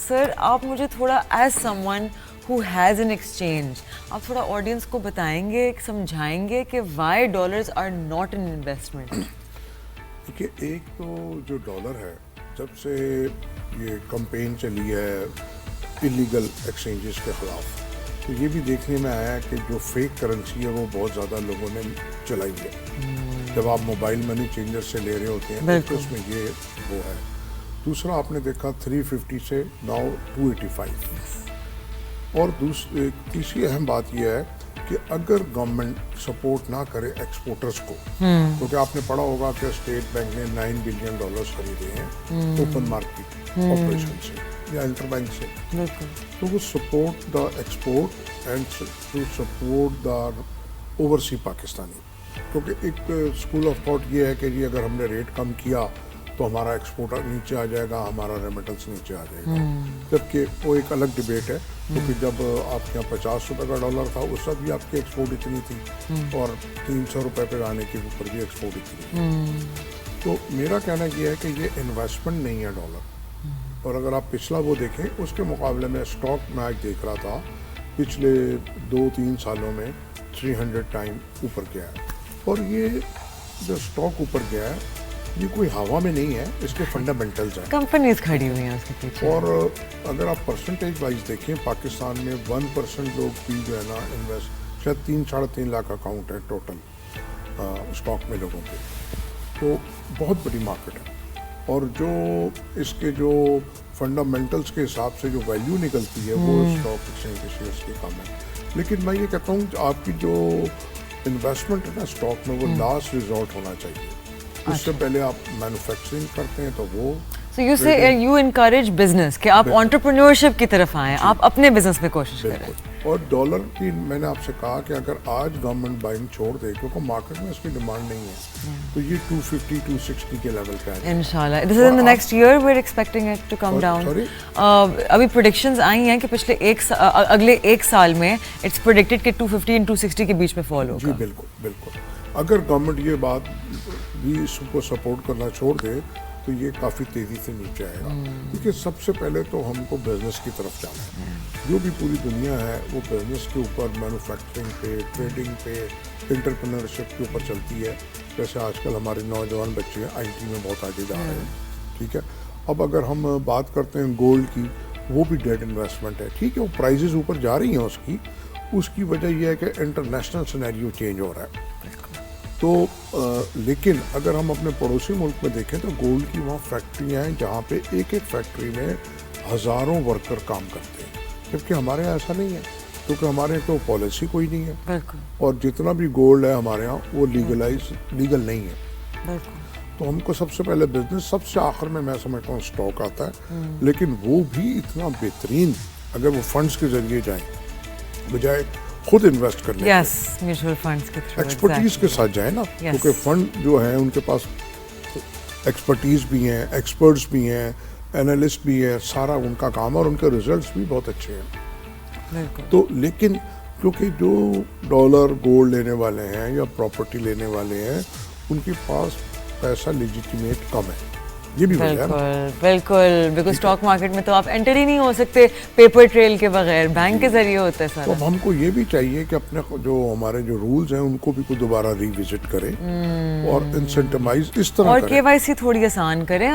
سر آپ مجھے تھوڑا as some one who has an exchange آپ تھوڑا آڈینس کو بتائیں گے, سمجھائیں گے کہ why dollars are not an investment. دیکھیے, ایک تو جو ڈالر ہے, جب سے یہ کمپین چلی ہے انلیگل ایکسچینجز کے خلاف, تو یہ بھی دیکھنے میں آیا کہ جو فیک کرنسی ہے وہ بہت زیادہ لوگوں نے چلائی ہے. جب آپ موبائل منی چینجر سے لے رہے ہوتے ہیں تو اس میں یہ وہ ہے. دوسرا آپ نے دیکھا 350 سے ناؤ 285. اور تیسری اہم بات یہ ہے کہ اگر گورنمنٹ سپورٹ نہ کرے ایکسپورٹرز کو, کیونکہ آپ نے پڑھا ہوگا کہ اسٹیٹ بینک نے $9 بلین خریدے ہیں اوپن مارکیٹ آپریشن سے یا انٹر بینک سے, تو وہ support the export and to support the overseas Pakistani. کیونکہ ایک اسکول آف تھاٹ یہ ہے کہ جی اگر ہم نے ریٹ کم کیا تو ہمارا ایکسپورٹر نیچے آ جائے گا, ہمارا ریمیٹنس نیچے آ جائے گا. جبکہ وہ ایک الگ ڈبیٹ ہے, کیونکہ جب آپ کے یہاں $50 کا ڈالر تھا اس وقت بھی آپ کی ایکسپورٹ اتنی تھی, اور $300 پہ آنے کے اوپر بھی ایکسپورٹ اتنی. تو میرا کہنا یہ ہے کہ یہ انویسٹمنٹ نہیں ہے ڈالر. اور اگر آپ پچھلا وہ دیکھیں, اس کے مقابلے میں اسٹاک میں آج دیکھ رہا تھا پچھلے 2-3 سالوں میں 300 ٹائم اوپر گیا ہے. اور یہ جو اسٹاک اوپر گیا ہے یہ کوئی ہوا میں نہیں ہے, اس کے فنڈامنٹلز ہیں, کمپنیز کھڑی ہوئی ہیں اس کے پیچھے. اور اگر آپ پرسنٹیج وائز دیکھیں, پاکستان میں 1% لوگ بھی جو ہے نا انویسٹ, شاید 3-3.5 لاکھ اکاؤنٹ ہے ٹوٹل اسٹاک میں لوگوں کے. تو بہت بڑی مارکیٹ ہے, اور جو اس کے جو فنڈامنٹلز کے حساب سے جو ویلیو نکلتی ہے وہ اسٹاک ایکسچینج کے شیئرس کی کم ہے. لیکن میں یہ کہتا ہوں کہ آپ کی جو انویسٹمنٹ ہے نا اسٹاک میں, وہ لاسٹ ریزورٹ ہونا چاہیے. اس سے پہلے آپ مینوفیکچرنگ کرتے ہیں تو وہ So you say you encourage business کہ آپ entrepreneurship کی طرف آئیں, آپ اپنے بزنس میں کوشش کریں. اور ڈالر کی میں نے آپ سے کہا کہ اگر آج گورنمنٹ بائنگ چھوڑ دے, کیونکہ مارکیٹ میں اس کی ڈیمانڈ نہیں ہے, تو یہ 250-260 کے لیول پہ آئے انشاءاللہ. This is in the next year we're expecting it to come down. ابھی predictions آئی ہیں کہ پچھلے اگلے 1 سال میں it's predicted کہ 250 and 260 کے بیچ میں فال ہوگا. جی بالکل بالکل. اگر گورنمنٹ یہ بات بھی اس کو سپورٹ کرنا چھوڑ دے تو یہ کافی تیزی سے نیچے آئے گا. کیونکہ سب سے پہلے تو ہم کو بزنس کی طرف جانا ہے. جو بھی پوری دنیا ہے وہ بزنس کے اوپر, مینوفیکچرنگ پہ, ٹریڈنگ پہ, انٹرپرینورشپ کے اوپر چلتی ہے. جیسے آج کل ہمارے نوجوان بچے ہیں آئی ٹی میں بہت آگے جا رہے ہیں. ٹھیک ہے, اب اگر ہم بات کرتے ہیں گولڈ کی, وہ بھی ڈیٹ انویسٹمنٹ ہے. ٹھیک ہے, وہ پرائزز اوپر جا رہی ہیں, اس کی وجہ یہ ہے کہ انٹرنیشنل سینیریو چینج ہو رہا ہے. تو لیکن اگر ہم اپنے پڑوسی ملک میں دیکھیں تو گولڈ کی وہاں فیکٹریاں ہیں جہاں پہ ایک فیکٹری میں ہزاروں ورکر کام کرتے ہیں, جبکہ ہمارے یہاں ایسا نہیں ہے, کیونکہ ہمارے تو پالیسی کوئی نہیں ہے, اور جتنا بھی گولڈ ہے ہمارے یہاں وہ لیگل نہیں ہے. تو ہم کو سب سے پہلے بزنس, سب سے آخر میں سمجھتا ہوں اسٹاک آتا ہے. لیکن وہ بھی اتنا بہترین اگر وہ فنڈز کے ذریعے جائیں بجائے خود انویسٹ کرنے, میوچل فنڈز کے تھرو ایکسپرٹیز کے ساتھ جائیں نا, کیونکہ فنڈ جو ہیں ان کے پاس ایکسپرٹیز بھی ہیں, ایکسپرٹس بھی ہیں, اینالسٹ بھی ہیں, سارا ان کا کام ہے, اور ان کے ریزلٹس بھی بہت اچھے ہیں. تو لیکن کیونکہ جو ڈالر گولڈ لینے والے ہیں یا پراپرٹی لینے والے ہیں ان کے پاس پیسہ لیجیٹیمیٹ کم ہے. یہ بھی وجہ ہے. بالکل, بیکاز اسٹاک مارکیٹ میں تو آپ انٹر ہی نہیں ہو سکتے پیپر ٹریل کے بغیر, بینک کے ذریعے ہوتا ہے سارا. تو ہم کو یہ بھی چاہیے کہ اپنے جو ہمارے جو رولز ہیں ان کو بھی کوئی دوبارہ ری وزٹ کرے اور انسینٹمائز اس طرح اور KYC تھوڑی آسان کریں.